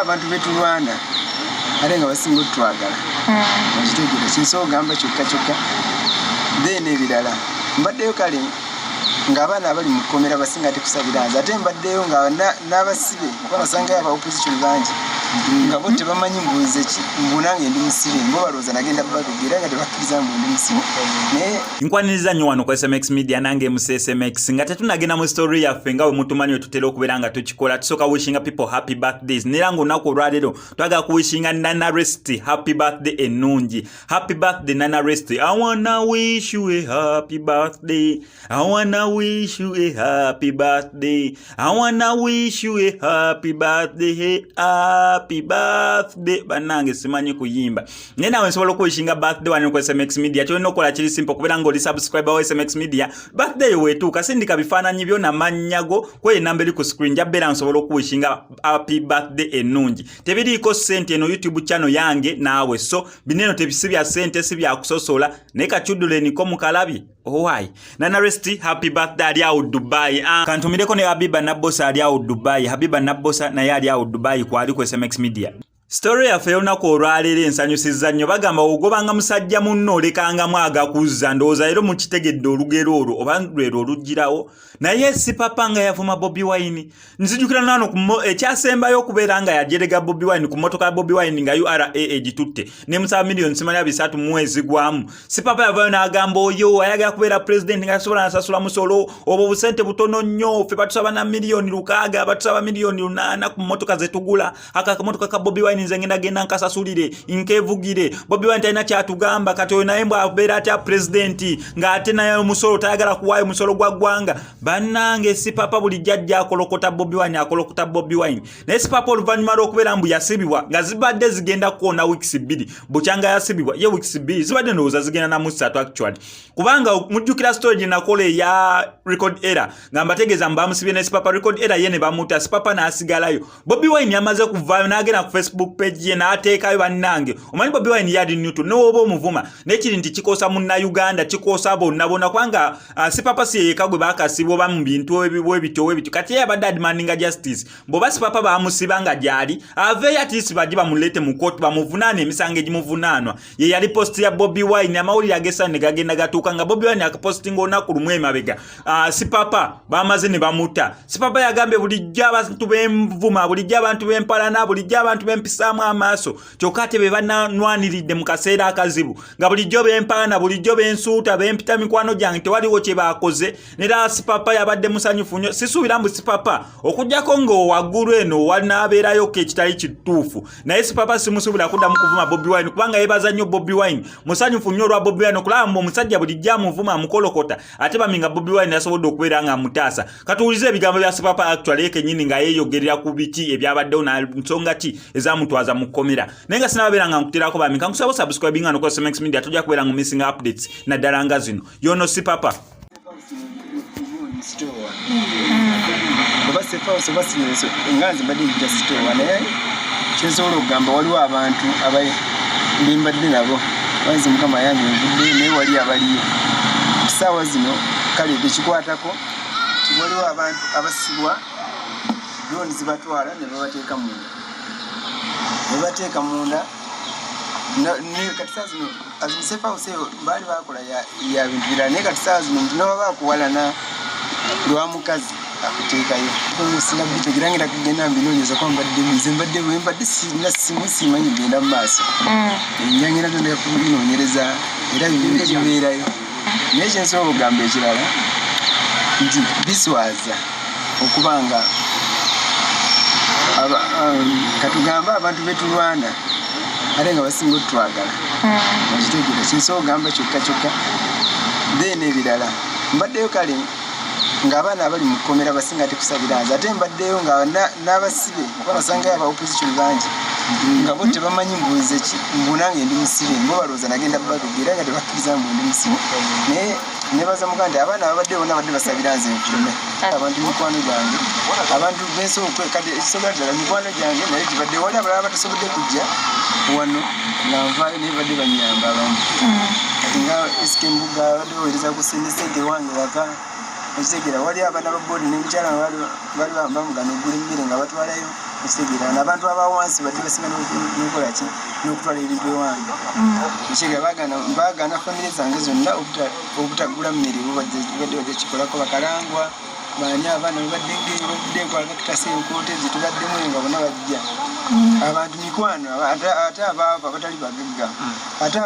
abantu betu Rwanda ate nga basinga otwagala okitegera kinso ogamba kyokka then ebirala mbaddeyo kale ng'abaana abali mu kkomera basinga tekusabira ate mbaddeyo nga n'abasibe kuba basanga aba opposition bangi nga bo tebamanyi mbuze ki mbunange ndi musibe mbo balooza nagenda balugira nga tebakkiriza mbu ndi musibe naye nkwaniriza nnyo wano ku SMX Media nange mu SMX nga tetunagenda mu story yaffe nga bwe mutumanyi we tutera okubeera nga tukikola tusooka wishinga people happy birthdays nera ng'olunaku olwaleero twagala kuwishinga Nana Rest happy birthday ennungi. Happy birthday Nana Rest. I wanna wish you a happy birthday. I wanna wish you a happy birthday. I wanna wish you a happy birthday. Happy birthday. Banange simanyi kuyimba. Nena wensobola okuwishinga birthday wano ku SMX Media. Kyolina okukola kiri simple kubeera ng'oli subscriber wa SMX Media. Birthday weetuuka sindika bifaananyi byo n'amannya go kwe enamba eri ku screen jabbeera nsobola okuwishinga happy birthday ennungi. Tebiriiko ssente eno YouTube channel yange naawe so bineno tebisibya ssente sibya kusosola naye kakyudduleni ko mukalabye owaayi. Nana Rest happy birthday ali awo Dubai. Kantumireko ne Habiba Nabbosa ali awo Dubai. Habiba Nabbosa naye ali awo Dubai kwali ku SMX Media. Story yaffe olunaku olwaleero ensanyusizza nnyo bagamba ogobanga musajja munno olekangamu agakuzza ndowooza era mukitegedde olugero olwo oba lwero olugirawo naye si papa nga yavuma Bobi Wine. Nzijukira nano ekyasembayo okubeera nga yajerega Bobi Wine ku mmotoka ya Bobi Wine nga URA egitutte ne musaba miliyoni simanya 3 mu mwezi gwamu. Si papa yavayo n'agamba oyo ayagala kubeera president nga asobola nasasula musolo obwo busente butono nnyo ffe batusaba na miliyoni 6 batusaba miliyoni 8 ku mmotoka zetugula akamotoka ka Bobi Wine nze ngenda nkasasulire nkevugire Bobi Wine talina kyatugamba kati oyo naye mbwa abeera atya president nga ate naye omusolo tayagala kuwaayo musolo gwa ggwanga. Bannange si papa buli jjajja akolokota Bobi Wine akolokota Bobi Wine naye si papa oluvannyuma lw'okubeera mbu yasibibwa nga zibadde zigenda kuwona weeks 2 bukyanga yasibibwa ye weeks 2 zibadde ndowooza zigenda na mu 3 actually kubanga mujjukira story gye nakola eya record error nga mbategeeza mbamusibye ne si papa record error ye ne bamuta si papa n'asigalayo. Bobi Wine yamaze kuvaayo n'agenda ku Facebook page ye n'ateekayo bannange omanyi Bobi Wine yali Newton n'oba omuvuma n'ekiri nti kikosa munna-Uganda kikosa bonna kubanga si papa si yeeka gwe baakasibwa oba mu bintu ebityo kati ye abadde adimandinga justice bw'oba si papa bamusiba nga gyali aveeyo atiisi bajje bamuleete mu kooti bamuvunaane emisango egimuvunaanwa. Ye yali post ya Bobi Wine amawulire agesa ne gagenda gatuuka nga Bobi Wine akapostinga olunaku lumu emabega si papa bamaze ne bamuta. Si papa yagambe bulijjo abantu b'envuma bulijjo abantu b'empalana bulijjo abantu b'empisaamu amaaso kyokka ate be bananwaniridde mu kaseera akazibu nga bulijjo b'empaana bulijjo b'ensuuta b'empita mikwano gyange tewaliwo kye baakoze nera si papa yabadde musanyufu nnyo. Sisuubira mbu si papa okujjako ng'owaggulu eno wanaabeerayo ko ekitali kituufu naye si papa simusuubira kuddamu kuvuma Bobi Wine kubanga yeebaza nnyo Bobi Wine musanyufu nnyo olwa Bobi Wine okulaba mbu omusajja bulijjo amuvuma amukolokota ate baminga Bobi Wine yasobodde okubeera nga amutaasa. Katuwulize ebigambo bya si papa actually yekennyini nga yeeyogerera ku biki ebyabaddewo na nsonga ki ezamutwaza mu kkomera naye nga sinababeera nga nkuteerako bami kankusaba subscribing ano ku SMX Media tujja kubeera nga missing updates naddala nga zino yono si papa oba sefaus oba sinyeso enganzi mbadde njita sitowa naye kyensobola okugamba waliwo abantu mbembadde nabo banze mukama yange envudde naye wali abaliyo kusaawa zino kale tekikwatako waliwo abantu abasibwa drone zibatwala ne babateeka munda kati saa zino sefaus eyo baali bakola ya bintu birala naye kati saa zino nti naba bakuwalana lwa mukazi akuteekayo sinabitegerangira kugenda mbinoonyeza kwa mbadde wembadde simusimanyi genda mu maaso enjangira tonda yakubinoonyereza era bibintu kibeerayo naye kyensobola okugamba ekirala nti biswaza okubanga katugamba abantu betu Rwanda ate nga basinga otwagala okitegera kinsobola okugamba kyokka then ebirala mbaddeyo kale ng'abaana abali mu kkomera basinga tekusabira ate mbaddeyo nga n'abasibe kuba basanga aba opposition bangi nga bo tebamanyi mbuze ki mbunange ndi musibe mbo balooza nagenda balugira nga tebakkiriza mbu ndi musibe naye nebaza muga nti abaana babadde bonna badde basabira nze nfulume abantu mikwano gyange abantu bensobola kati ekisobola ddala mikwano gyange naye tibadde wali abalala batasobodde kujja wano nga nvaayo naye badde banyamba abamu kati nga esike mbuga badde baweereza ku sente wange waka ekitegera wali abaana ba boodi n'emikyala bali bamugana ogula emmere nga batwalayo Esigira n'abantu abawansi bati basinga n'okukola ki n'okutwala ebintu ewange. Ekiga baagana famire zange zonna obutagula mmere badde kikolako bakalangwa baani abaana babadde nkwala kitase enkote zitubaddemu nga bonna bajja. Abantu mikwano ate abaava abatali bagagga ate